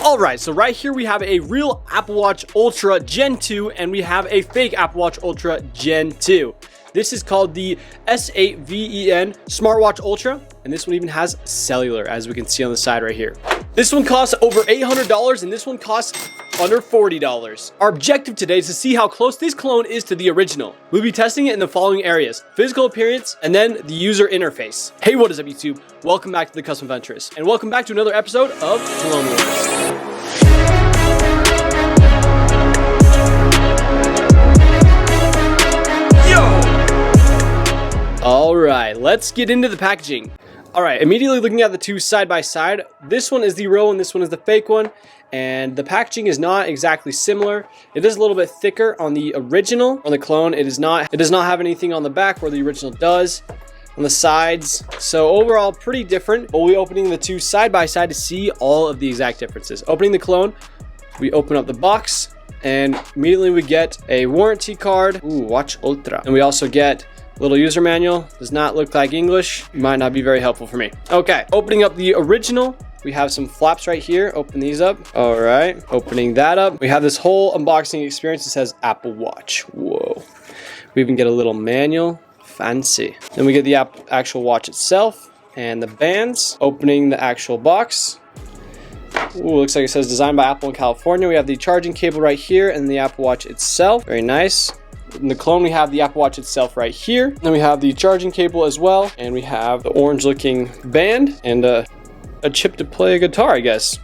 Alright, so right here we have a real Apple Watch Ultra Gen 2 and we have a fake Apple Watch Ultra Gen 2. This is called the S9-V Smartwatch Ultra, and this one even has cellular, as we can see on the side right here. This one costs over $800 and this one costs under $40. Our objective today is to see how close this clone is to the original. We'll be testing it in the following areas: physical appearance and then the user interface. Hey, what is up YouTube? Welcome back to the Custom Venturist and welcome back to another episode of Clone Wars. All right, let's get into the packaging. All right, immediately looking at the two side by side, this one is the real and this one is the fake one, and the packaging is not exactly similar. It is a little bit thicker on the original. On the clone, it does not have anything on the back where the original does. On the sides, so overall pretty different. We'll be opening the two side by side to see all of the exact differences. Opening the clone, we open up the box and immediately we get a warranty card. Ooh, Watch Ultra. And we also get little user manual. Does not look like English. Might not be very helpful for me. Okay, opening up the original, we have some flaps right here. Open these up. All right, opening that up. We have this whole unboxing experience. It says Apple Watch. Whoa. We even get a little manual. Fancy. Then we get the actual watch itself and the bands. Opening the actual box. Ooh, looks like it says designed by Apple in California. We have the charging cable right here and the Apple Watch itself. Very nice. In the clone, we have the Apple Watch itself right here. Then we have the charging cable as well. And we have the orange looking band and a chip to play a guitar, I guess.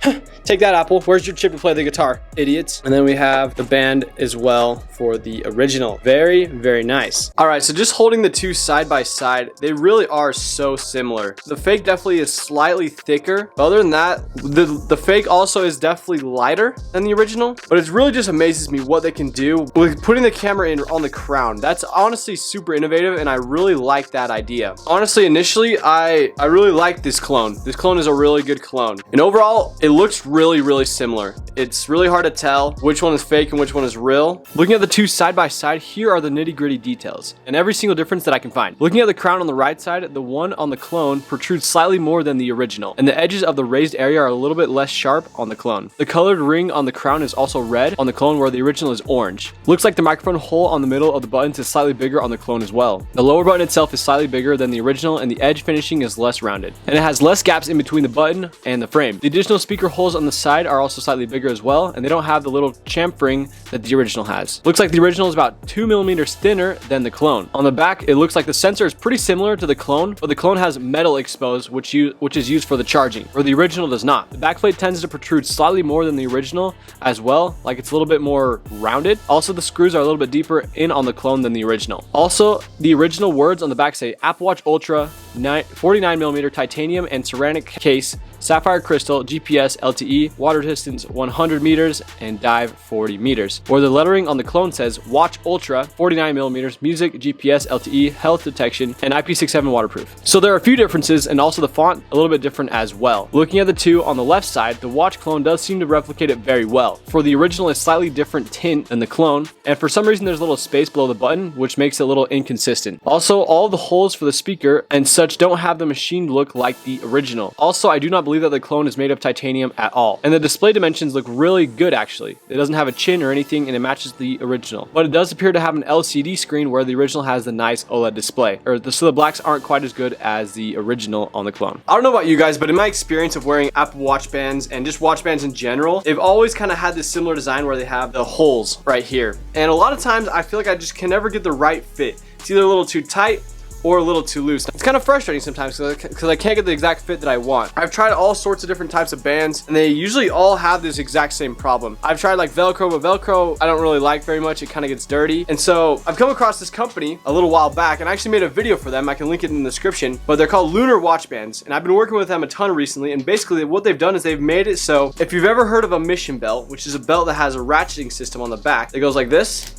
Take that, Apple. Where's your chip to play the guitar, idiots? And then we have the band as well for the original. Very, very nice. All right, so just holding the two side by side, they really are so similar. The fake definitely is slightly thicker. But other than that, the fake also is definitely lighter than the original. But it really just amazes me what they can do with putting the camera in on the crown. That's honestly super innovative, and I really like that idea. Honestly, initially, I really like this clone. This clone is a really good clone. And overall, it looks really similar. It's really hard to tell which one is fake and which one is real. Looking at the two side by side, here are the nitty-gritty details and every single difference that I can find. Looking at the crown on the right side, the one on the clone protrudes slightly more than the original, and the edges of the raised area are a little bit less sharp on the clone. The colored ring on the crown is also red on the clone, where the original is orange. Looks like the microphone hole on the middle of the buttons is slightly bigger on the clone as well. The lower button itself is slightly bigger than the original, and the edge finishing is less rounded, and it has less gaps in between the button and the frame. The additional speaker holes on the side are also slightly bigger as well, and they don't have the little chamfering that the original has. Looks like the original is about 2 millimeters thinner than the clone. On the back, it looks like the sensor is pretty similar to the clone, but the clone has metal exposed, which is used for the charging, where the original does not. The backplate tends to protrude slightly more than the original as well, like it's a little bit more rounded. Also, the screws are a little bit deeper in on the clone than the original. Also, the original words on the back say Apple Watch Ultra 49mm titanium and ceramic case, sapphire crystal, GPS LTE, water distance 100 meters, and dive 40 meters. Or the lettering on the clone says Watch Ultra 49mm, music, GPS LTE, health detection, and IP67 waterproof. So there are a few differences, and also the font a little bit different as well. Looking at the two on the left side, the watch clone does seem to replicate it very well. For the original, a slightly different tint than the clone, and for some reason there's a little space below the button, which makes it a little inconsistent. Also, all the holes for the speaker and such don't have the machined look like the original. Also, I do not believe that the clone is made of titanium at all. And the display dimensions look really good actually. It doesn't have a chin or anything, and it matches the original. But it does appear to have an LCD screen, where the original has the nice OLED display. So the blacks aren't quite as good as the original on the clone. I don't know about you guys, but in my experience of wearing Apple Watch bands and just watch bands in general, they've always kind of had this similar design where they have the holes right here. And a lot of times I feel like I just can never get the right fit. It's either a little too tight or a little too loose. It's kind of frustrating sometimes because I can't get the exact fit that I want. I've tried all sorts of different types of bands, and they usually all have this exact same problem. I've tried like Velcro, but Velcro I don't really like very much. It kind of gets dirty. And so I've come across this company a little while back, and I actually made a video for them. I can link it in the description, but they're called LUNIR watch bands, and I've been working with them a ton recently. And basically what they've done is they've made it so if you've ever heard of a mission belt, which is a belt that has a ratcheting system on the back that goes like this,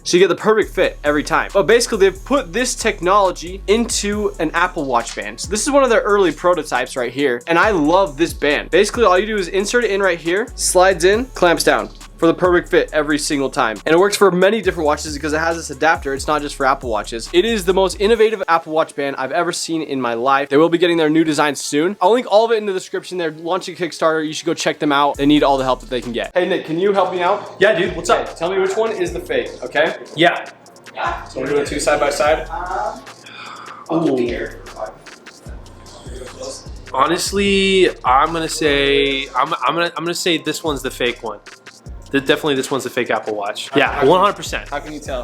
so you get the perfect fit every time. But basically they've put this technology into an Apple Watch band. So this is one of their early prototypes right here, and I love this band. Basically all you do is insert it in right here, slides in, clamps down. for the perfect fit every single time. And it works for many different watches because it has this adapter. It's not just for Apple Watches. It is the most innovative Apple Watch band I've ever seen in my life. They will be getting their new design soon. I'll link all of it in the description. They're launching a Kickstarter. You should go check them out. They need all the help that they can get. Hey Nick, can you help me out? Yeah, dude, what's up? Tell me which one is the fake, okay? Yeah. So we're doing two side by side. Honestly, I'm gonna say this one's the fake one. Definitely, this one's the fake Apple Watch. Yeah, 100%. How can you tell?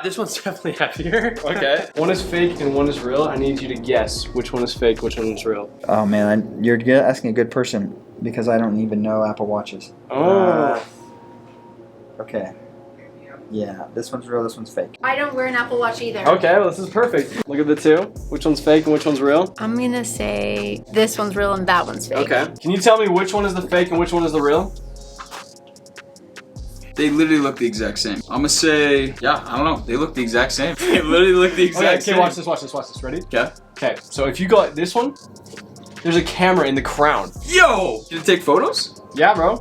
This one's definitely heavier. Okay. One is fake and one is real. I need you to guess which one is fake, which one is real. Oh man, you're asking a good person because I don't even know Apple Watches. Oh. Okay. Yeah, this one's real, this one's fake. I don't wear an Apple Watch either. Okay, well, this is perfect. Look at the two. Which one's fake and which one's real? I'm gonna say this one's real and that one's fake. Okay. Can you tell me which one is the fake and which one is the real? They literally look the exact same. I'm gonna say, yeah, I don't know. They look the exact same. They literally look the exact same. Okay, watch this, watch this, watch this. Ready? Okay. Okay, so if you go like this one, there's a camera in the crown. Yo! Did it take photos? Yeah, bro.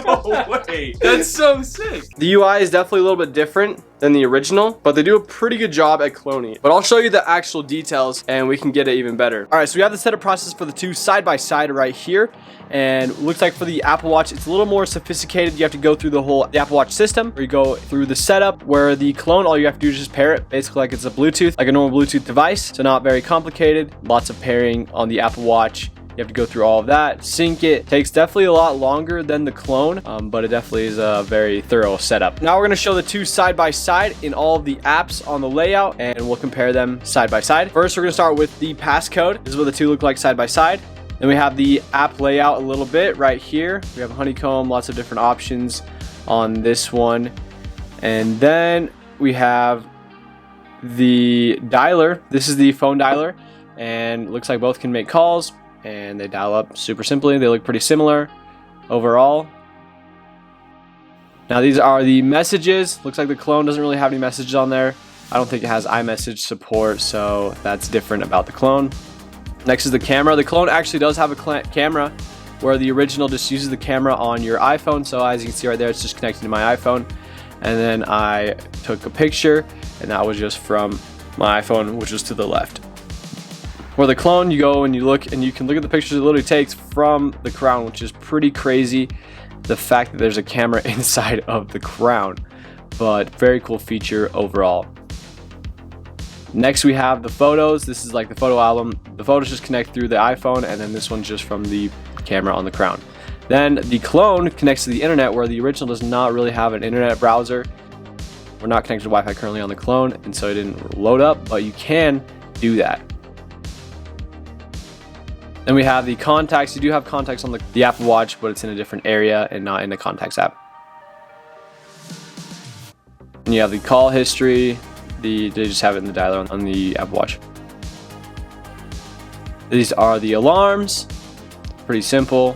No way. That's so sick. The UI is definitely a little bit different than the original, but they do a pretty good job at cloning it. But I'll show you the actual details and we can get it even better. All right, so we have the setup process for the two side by side right here. And it looks like for the Apple Watch, it's a little more sophisticated. You have to go through the Apple Watch system, where you go through the setup, where the clone, all you have to do is just pair it, basically like it's a Bluetooth, like a normal Bluetooth device. So not very complicated. Lots of pairing on the Apple Watch. You have to go through all of that, sync it. Takes definitely a lot longer than the clone, but it definitely is a very thorough setup. Now we're gonna show the two side by side in all of the apps on the layout, and we'll compare them side by side. First, we're gonna start with the passcode. This is what the two look like side by side. Then we have the app layout a little bit right here. We have honeycomb, lots of different options on this one. And then we have the dialer. This is the phone dialer, and looks like both can make calls, and they dial up super simply. They look pretty similar overall. Now these are the messages. Looks like the clone doesn't really have any messages on there. I don't think it has iMessage support, so that's different about the clone. Next is the camera. The clone actually does have a camera, where the original just uses the camera on your iPhone. So as you can see right there, it's just connected to my iPhone. And then I took a picture, and that was just from my iPhone, which was to the left. Where the clone, you go and you look, and you can look at the pictures it literally takes from the crown, which is pretty crazy. The fact that there's a camera inside of the crown, but very cool feature overall. Next we have the photos. This is like the photo album. The photos just connect through the iPhone, and then this one's just from the camera on the crown. Then the clone connects to the internet, where the original does not really have an internet browser. We're not connected to Wi-Fi currently on the clone, and so it didn't load up, but you can do that. Then we have the contacts. You do have contacts on the Apple Watch, but it's in a different area and not in the contacts app. And you have the call history. They just have it in the dialer on the Apple Watch. These are the alarms. Pretty simple.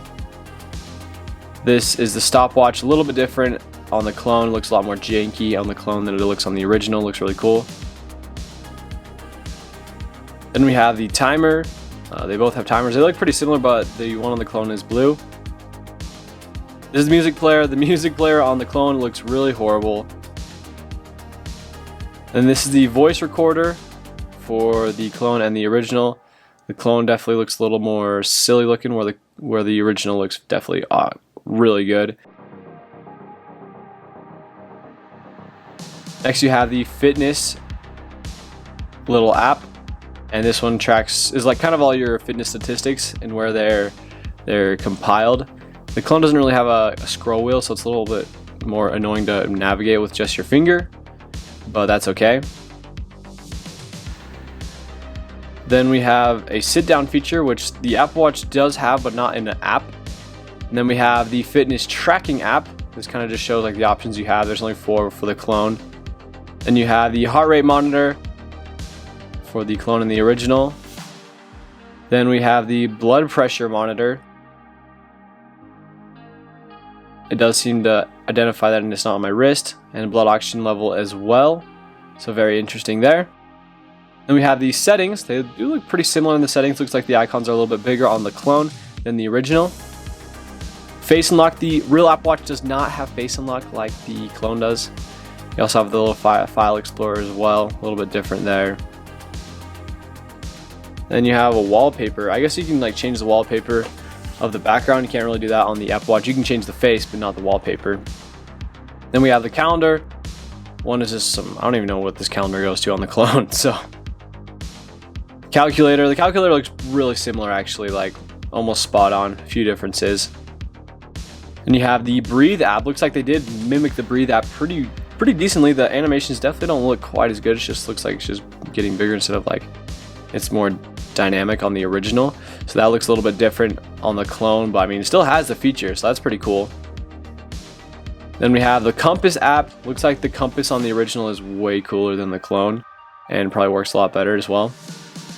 This is the stopwatch, a little bit different on the clone. It looks a lot more janky on the clone than it looks on the original. It looks really cool. Then we have the timer. They both have timers. They look pretty similar, but the one on the clone is blue. This is the music player. The music player on the clone looks really horrible. And this is the voice recorder for the clone and the original. The clone definitely looks a little more silly looking, where the original looks definitely really good. Next you have the fitness little app, and this one is like kind of all your fitness statistics and where they're compiled. The clone doesn't really have a scroll wheel, so it's a little bit more annoying to navigate with just your finger, but that's okay. Then we have a sit down feature, which the Apple Watch does have, but not in the app. And then we have the fitness tracking app. This kind of just shows like the options you have. There's only 4 for the clone. Then you have the heart rate monitor for the clone and the original. Then we have the blood pressure monitor. It does seem to identify that it's not on my wrist, and blood oxygen level as well. So very interesting there. Then we have the settings. They do look pretty similar in the settings. Looks like the icons are a little bit bigger on the clone than the original. Face unlock, the real Apple Watch does not have face unlock like the clone does. You also have the little file explorer as well, a little bit different there. Then you have a wallpaper. I guess you can like change the wallpaper of the background. You can't really do that on the Apple Watch. You can change the face, but not the wallpaper. Then we have the calendar. One is just some, I don't even know what this calendar goes to on the clone. So, calculator. The calculator looks really similar actually, like almost spot on. A few differences. And you have the Breathe app. Looks like they did mimic the Breathe app pretty decently. The animations definitely don't look quite as good. It just looks like it's just getting bigger instead of like it's more dynamic on the original. So that looks a little bit different on the clone, but I mean it still has the features, so that's pretty cool. Then we have the compass app. Looks like the compass on the original is way cooler than the clone and probably works a lot better as well.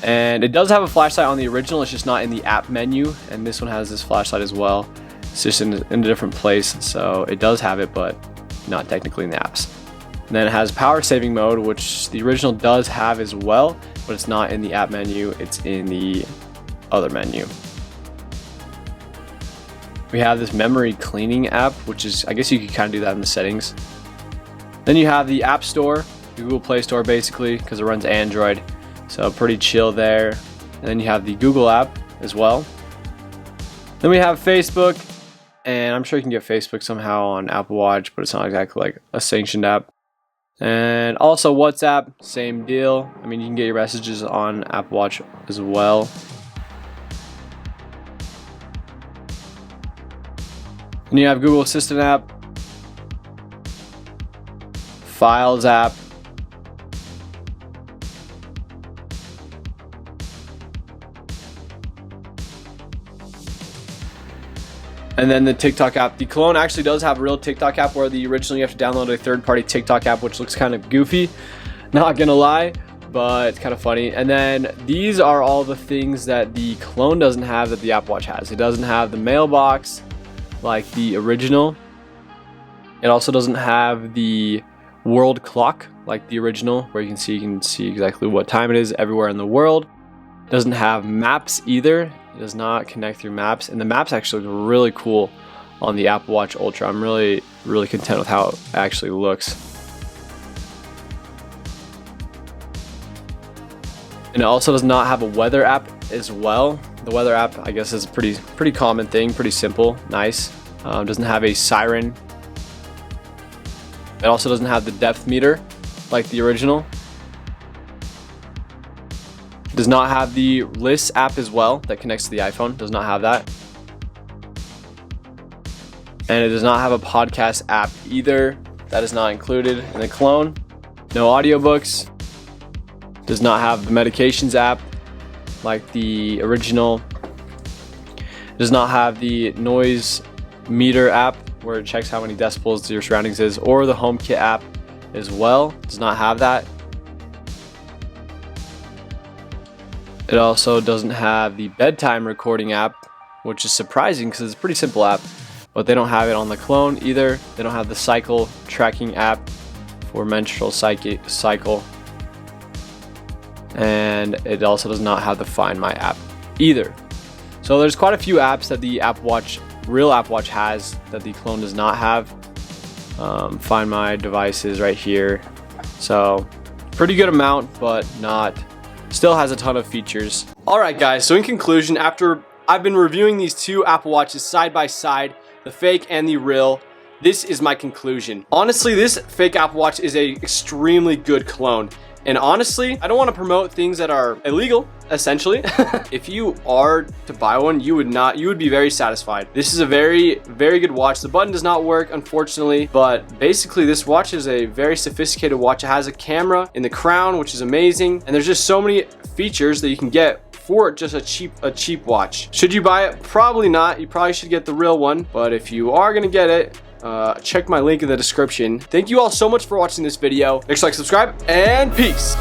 And it does have a flashlight on the original, it's just not in the app menu, and this one has this flashlight as well. It's just in a different place, so it does have it, but not technically in the apps. And then it has power saving mode, which the original does have as well, but it's not in the app menu, it's in the other menu. We have this memory cleaning app, which is, I guess you could kind of do that in the settings. Then you have the App Store, the Google Play Store basically, because it runs Android, so pretty chill there. And then you have the Google app as well. Then we have Facebook, and I'm sure you can get Facebook somehow on Apple Watch, but it's not exactly like a sanctioned app. And also WhatsApp, same deal. I mean, you can get your messages on Apple Watch as well. And you have Google Assistant app, Files app, and then the TikTok app. The clone actually does have a real TikTok app, where the original you have to download a third-party TikTok app, which looks kind of goofy, not gonna lie, but it's kind of funny. And then these are all the things that the clone doesn't have that the Apple Watch has. It doesn't have the mailbox like the original. It also doesn't have the world clock like the original, where you can see exactly what time it is everywhere in the world. It doesn't have maps either. It does not connect through maps, and the maps actually look really cool on the Apple Watch Ultra. I'm really content with how it actually looks. And it also does not have a weather app as well. The weather app, I guess, is a pretty common thing, pretty simple, nice. Doesn't have a siren. It also doesn't have the depth meter like the original. Does not have the Lists app as well that connects to the iPhone. Does not have that. And it does not have a podcast app either. That is not included in the clone. No audiobooks. Does not have the medications app like the original. Does not have the noise meter app, where it checks how many decibels your surroundings is, or the HomeKit app as well. Does not have that. It also doesn't have the bedtime recording app, which is surprising because it's a pretty simple app, but they don't have it on the clone either. They don't have the cycle tracking app for menstrual cycle. And it also does not have the Find My app either. So there's quite a few apps that the real Apple Watch has that the clone does not have. Find My devices right here. So pretty good amount, but still has a ton of features. All right, guys, so in conclusion, after I've been reviewing these two Apple Watches side by side, the fake and the real, this is my conclusion. Honestly, this fake Apple Watch is a extremely good clone. And honestly, I don't want to promote things that are illegal, essentially. If you are to buy one, you would be very satisfied. This is a very good watch. The button does not work, unfortunately, but basically this watch is a very sophisticated watch. It has a camera in the crown, which is amazing. And there's just so many features that you can get for just a cheap watch. Should you buy it? Probably not. You probably should get the real one. But if you are gonna get it, check my link in the description. Thank you all so much for watching this video. Make sure to like, subscribe, and peace.